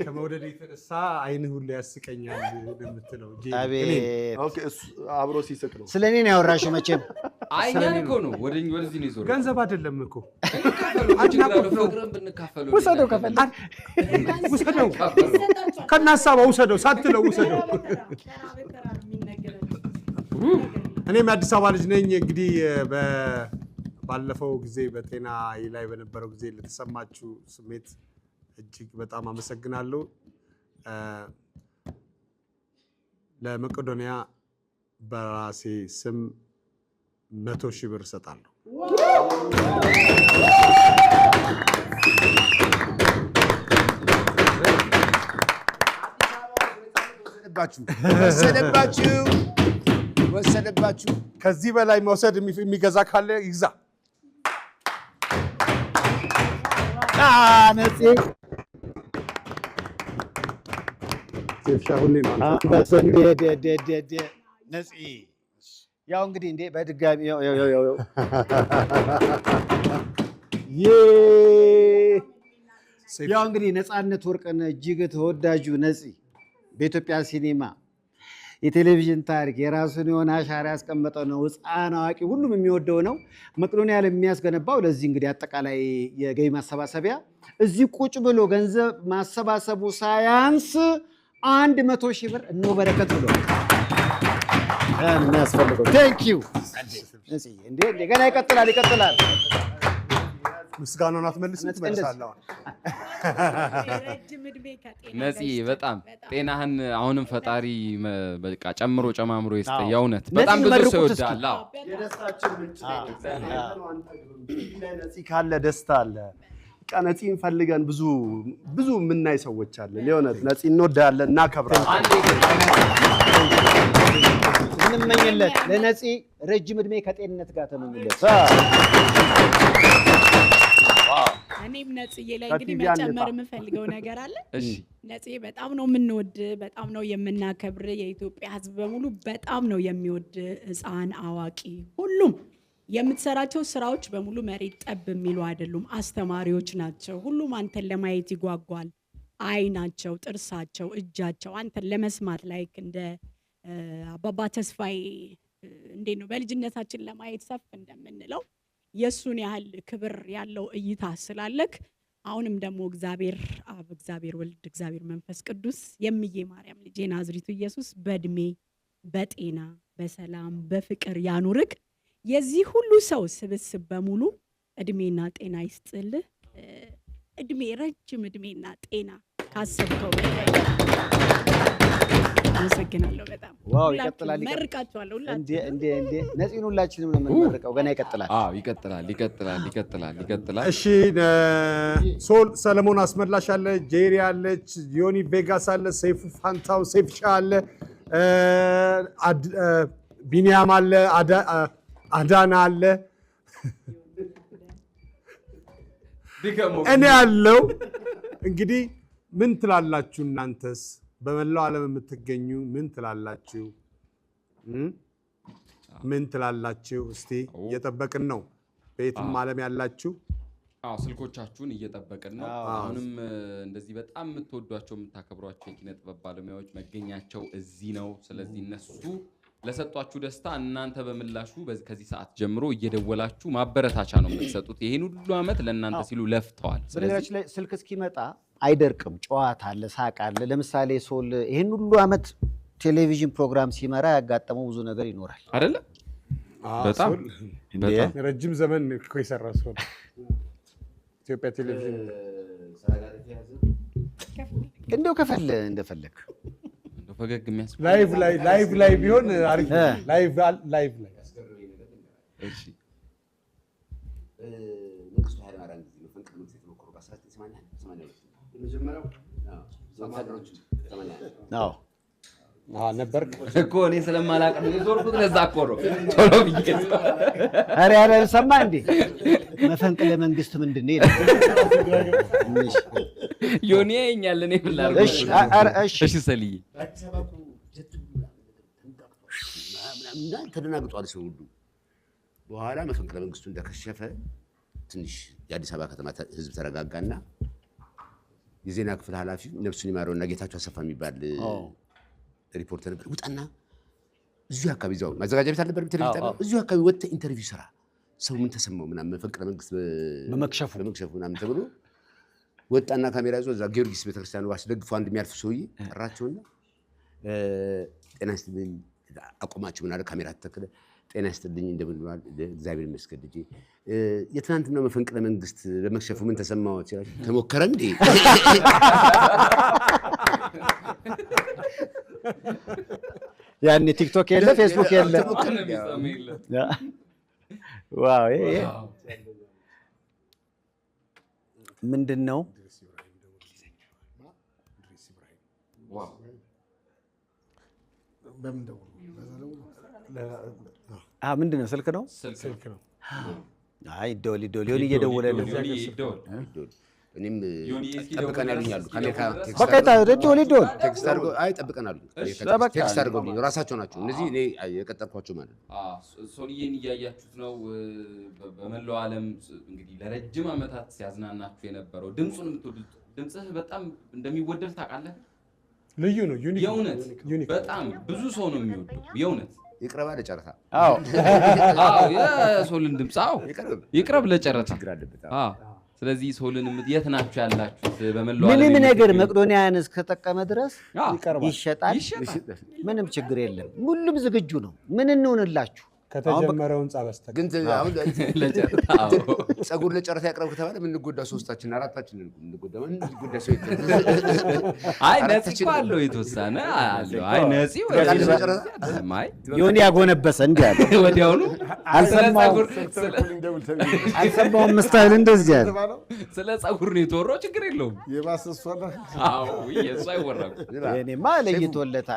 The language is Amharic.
ከመውደድ የተነሳ አይንህ ሁሉ ያስቀኛል እንደምትለው ኦኬ አብሮ ሲስቅ ነው ስለኔ ነው ያወራሽው መቼም አይኛን እኮ ነው ወደዚህ ነው ይዞር ገንዘብ አይደለም እኮ አድናቆት ነው ፍቅርን ብንካፈለው ውሰደው ከፈለክ ውሰደው ከናሳባው ውሰደው ሳትለው ውሰደው እኔም አዲስ አበባ ልጅ ነኝ እንግዲህ ባለፈው ጊዜ በጤና ላይ በነበረው ጊዜ ለተሰማችሁ ስሜት እጅግ በጣም አመሰግናለሁ ለመቄዶንያ በራሴ ስም 100,000 ብር እሰጣለሁ ወሰደባችሁ ከዚህ በላይ መውሰድ የሚገዛ ካለ ይግዛ ነፂ ሴፍሻሁን ነው ነፂ ያው እንግዲህ እንዴ በድጋሚ ያው እንግዲህ ነፃነት ወርቅነህ እጅግ ተወዳጁ ነፂ በኢትዮጵያ ሲኒማ የቴሌቪዥን ታሪክ የራሱን የሆነ አሻራ ያስቀመጠ ነው ህፃን አዋቂ ሁሉም የሚወደው ነው መቄዶንያ የሚያስገነባው ለዚህ እንግዲህ አጠቃላይ የገቢ ማሰባሰቢያ እዚህ ቁጭ ብሎ ገንዘብ ማሰባሰቡ ሳያንስ 100,000 ብር ነው በረከት ብሎ የሚያስፈልገው ቴንክ ዩ እንዴ ገና ይቀጥላል ምስጋናውን አትመልስም ትመልሳለህ ነፂ በጣም ጤናህን አሁንም ፈጣሪ በቃ ጨምሮ ጨማምሮ ይስጥ የእውነት በጣም ብዙ ሰው ይወዳል የደስታችን ምንጭ ነፂ ካለ ደስታ አለ ነፂን ፈልገን ብዙ የምናይ ሰዎች አለ ለእውነት ነፂ እንወዳለን እናከብራለን እንመኝለት ለነፂ ረጅም እድሜ ከጤንነት ጋር ተመኝለት እኔም ነጽዬ ላይ እንግዲህ መጨመር የምፈልገው ነገር አለ እሺ ነጽዬ በጣም ነው የምንወድ በጣም ነው የምናከብር የኢትዮጵያ ህዝብ በሙሉ በጣም ነው የሚወድ ህፃን አዋቂ ሁሉም የምትሰራቸው ስራዎች በሙሉ መሬት ጠብ የሚሉ አይደሉም አስተማሪዎች ናቸው ሁሉም አንተን ለማየት ይጓጓል አይናቸው ጥርሳቸው እጃቸው አንተን ለመስማት ላይክ እንደ አባባ ተስፋዬ እንዴ ነው በልጅነታችን ለማየት ሰፍ እንደምንለው የሱን ያህል ክብር ያለው እይታ ስላለክ አሁንም ደግሞ እግዚአብሔር አብ እግዚአብሔር ወልድ እግዚአብሔር መንፈስ ቅዱስ የሚዬ ማርያም ልጅ ናዝሬቱ ኢየሱስ በእድሜ በጤና በሰላም በፍቅር ያኑርክ የዚህ ሁሉ ሰው ስብስብ በሙሉ እድሜና ጤና ይስጥልህ እድሜ ረጅም እድሜና ጤና ካሰብከው አመሰግናለሁ በጣም ዋው ይቀጥላል መርቃችኋለሁ እንዴ ነፂን ሁላችንም ነው የምንመርቀው ገና ይቀጥላል ይቀጥላል እሺ ሶል ሰለሞን አስመላሽ አለ ጄሪ አለች ዮኒ ቬጋስ አለ ሰይፉ ፋንታው ሰይፍሻ አለ ቢኒያም አለ አዳና አለ እኔ ያለው እንግዲህ ምን ትላላችሁ እናንተስ በመላው ዓለም የምትገኙ ምን ትላላችሁ እስቲ እየጠበቅን ነው በየትም ዓለም ያላችሁ ስልኮቻችሁን እየጠበቅን ነው አሁንም እንደዚህ በጣም የምትወዷቸው የምታከብሯቸው የኪነ ጥበብ ባለሙያዎች መገኛቸው እዚህ ነው ስለዚህ እነሱ ለሰጧችሁ ደስታ እናንተ በምላሹ ከዚህ ሰዓት ጀምሮ እየደወላችሁ ማበረታቻ ነው የምትሰጡት ይሄን ሁሉ አመት ለእናንተ ሲሉ ለፍተዋል ስለዚህ ላይ ስልክ እስኪመጣ አይደርቅም ጨዋታ አለ ሳቅ አለ ለምሳሌ ሶል ይሄን ሁሉ አመት ቴሌቪዥን ፕሮግራም ሲመራ ያጋጠመው ብዙ ነገር ይኖራል አይደለ በጣም ረጅም ዘመን እኮ ይሰራ ሶል ኢትዮጵያ ቴሌቪዥን እንደው ከፈለ እንደፈለክ ፈገግ የሚያስብ ላይቭ ላይ ቢሆን አሪፍ ላይቭ ላይ እሺ ንግስቱ ኃይለማርያም ጊዜ መፈንቅለ መንግስት የተሞከረው በ1982 የመጀመሪያው ወታደሮች አዎ ነበር እኮ እኔ ስለማላውቅ ነው የዞርኩት ለዛ እኮ ነው ቶሎ ብዬ አረ ሰማ እንዴ መፈንቅለ መንግስት ምንድን ነው ዮኒ ያኛል እኔ ብላል እሺ ሰልይ ተደናግጧል ሰው ሁሉ በኋላ መፈንቅለ መንግስቱ እንደከሸፈ ትንሽ የአዲስ አበባ ከተማ ህዝብ ተረጋጋና የዜና ክፍል ኃላፊ ነፍሱን ይማረውና ጌታቸው አሰፋ የሚባል ሪፖርተር ነበር። ውጣና እዚሁ አካባቢ እዛው ማዘጋጃ ቤት አልነበረም ቴሌቪዥን ጣቢያ እዚሁ አካባቢ ወጥተህ ኢንተርቪው ስራ ሰው ምን ተሰማው ምናምን መፈንቅለ መንግስት በመክሸፉ ምናምን ተብሎ ወጣና ካሜራ ይዞ እዛ ጊዮርጊስ ቤተክርስቲያኑ አስደግፎ አንድ የሚያልፍ ሰውዬ ጠራቸውና ጤና ይስጥልኝ አቆማቸው ምን አለ ካሜራ ተተከለ ጤና ይስጥልኝ እንደምን ነው እግዚአብሔር ይመስገን ልጄ የትናንትናው መፈንቅለ መንግስት በመክሸፉ ምን ተሰማው ሲላቸው ተሞከረ እንዴ ያኔ ቲክቶክ የለ ፌስቡክ የለ ዋው ምንድነው ምንድነው ስልክ ነው አይ ዶሊ ዮኒ እየደወለ ነው እኔም ጠብቀን ያሉኛሉ ካሜራ በቃ ዶሊ ቴክስት አድርገው አይ ጠብቀን አሉኝ ቴክስት አድርገው ራሳቸው ናቸው እነዚህ እኔ የቀጠርኳቸው ማለት ነው ሶልዬን እያያችሁት ነው በመላው ዓለም እንግዲህ ለረጅም ዓመታት ሲያዝናናችሁ የነበረው ድምጹን የምትወዱት ድምጽህ በጣም እንደሚወደድ ታውቃለህ ልዩ ነው ዩኒክ በጣም ብዙ ሰው ነው የሚወደው የእውነት ይቅረባ ለጨረታ የሶልን ድምጽ ይቅረብ ለጨረታ ስለዚህ ሶልን የት ናችሁ ያላችሁት በመላው ዓለም ምንም ነገር መቄዶንያን እስከተጠቀመ ድረስ ይሸጣል ምንም ችግር የለም ሁሉም ዝግጁ ነው ምን እንሆንላችሁ ከተጀመረው ህንጻ በስተቀር ግን አሁን ጸጉር ለጨረታ ያቀርብ ከተባለ ምን እንጎዳ ሶስታችን አራታችን እንጎዳ ምን እንጎዳ ሰው አይ ነፂ እኮ አለው የተወሰነ አለው አይ ነፂ ማይ ዮኒ ያጎነበሰ እንዴ አለ ወዲያውኑ አልሰማውም ስታይል እንደዚህ አለ ስለ ጸጉር ነው የተወራው ችግር የለውም የባሰሷና አዎ የሱ አይወራም እኔማ ለይቶለታል